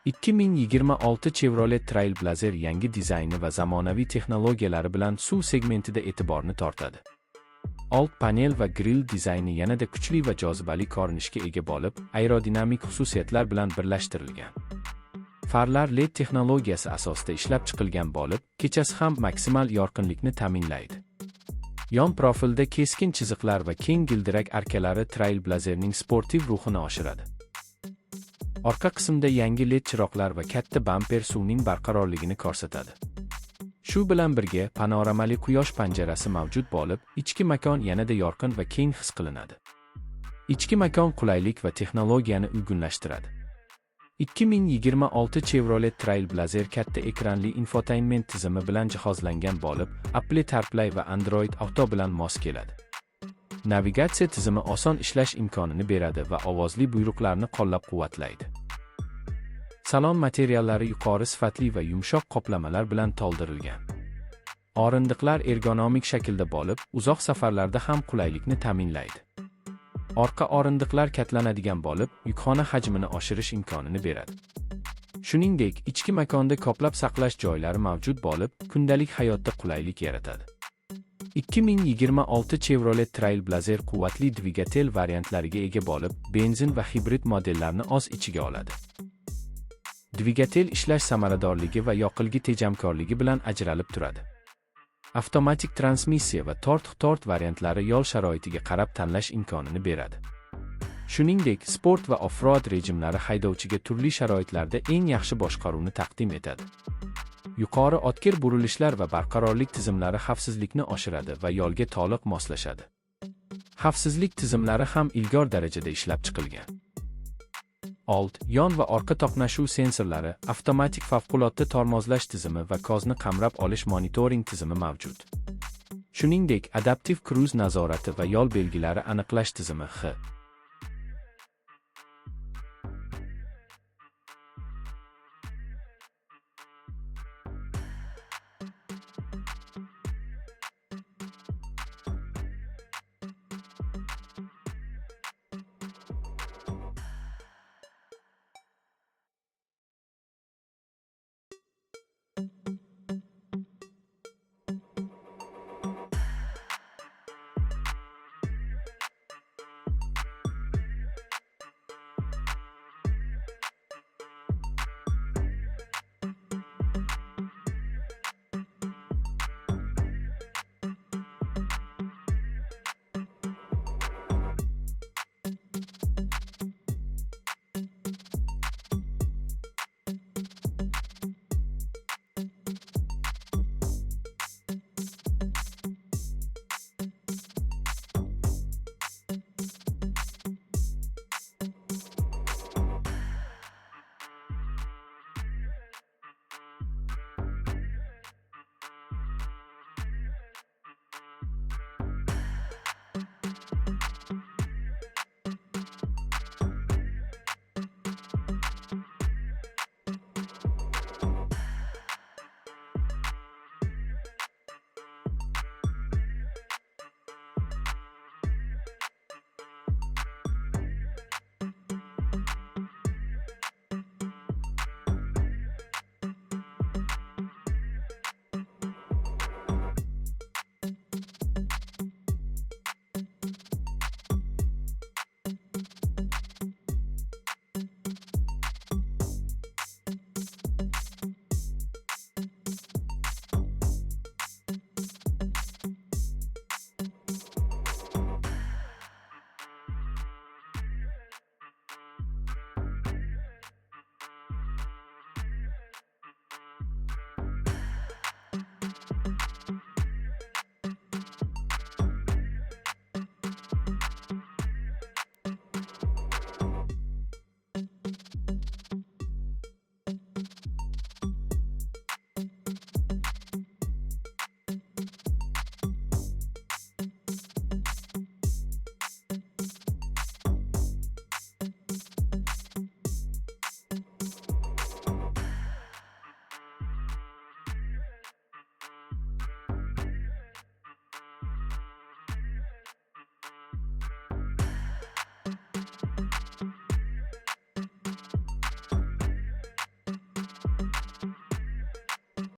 2026 Chevrolet Trailblazer yangi dizayni va zamonaviy texnologiyalari bilan SUV segmentida e'tiborni tortadi. Old panel va grill dizayni yanada kuchli va jozibali ko'rinishga ega bo'lib, aerodinamik xususiyatlar bilan birlashtirilgan. Farlar LED texnologiyasi asosida ishlab chiqilgan bo'lib, kechasi ham maksimal yorqinlikni ta'minlaydi. Yon profilda keskin chiziqlar va keng gildirak arkalari Trailblazerning sportiv ruhini oshiradi. Orqa qismda yangi LED chiroqlar va katta bamper suvning barqarorligini ko'rsatadi. Shu bilan birga panoramali quyosh panjarasi mavjud bo'lib, ichki makon yanada yorqin va keng his qilinadi. Ichki makon qulaylik va texnologiyani uyg'unlashtiradi. 2026 Chevrolet Trailblazer katta ekranli infotainment tizimi bilan jihozlangan bo'lib, Apple CarPlay va Android Auto bilan mos keladi. Navigatsiya tizimi oson ishlash imkonini beradi va ovozli buyruqlarni qo'llab-quvvatlaydi. Salon materiallari yuqori sifatli va yumshoq qoplamalar bilan to'ldirilgan. O'rindiqlar ergonomik shaklda bo'lib, uzoq safarlarda ham qulaylikni ta'minlaydi. Orqa o'rindiqlar katlanadigan bo'lib, yukxona hajmini oshirish imkonini beradi. Shuningdek, ichki makonda ko'plab saqlash joylari mavjud bo'lib, kundalik hayotda qulaylik yaratadi. 2026 Chevrolet Trailblazer quvvatli dvigatel variantlariga ega bo'lib, benzin va hibrid modellarni o'z ichiga oladi. Dvigatel ishlash samaradorligi va yoqilg'i tejamkorligi bilan ajralib turadi. Avtomatik transmissiya va tort variantlari yo'l sharoitiga qarab tanlash imkonini beradi. Shuningdek, sport va off-road rejimlari haydovchiga turli sharoitlarda eng yaxshi boshqaruvni taqdim etadi. Yuqori o'tkir burilishlar va barqarorlik tizimlari xavfsizlikni oshiradi va yo'lga to'liq moslashadi. Xavfsizlik tizimlari ham ilg'or darajada ishlab chiqilgan. Old, yon va orqa to'qnashuv sensorlari, avtomatik favqulodda tormozlash tizimi va ko'zni qamrab olish monitoring tizimi mavjud. Shuningdek, adaptiv kruz nazorati va yo'l belgilari aniqlash tizimi X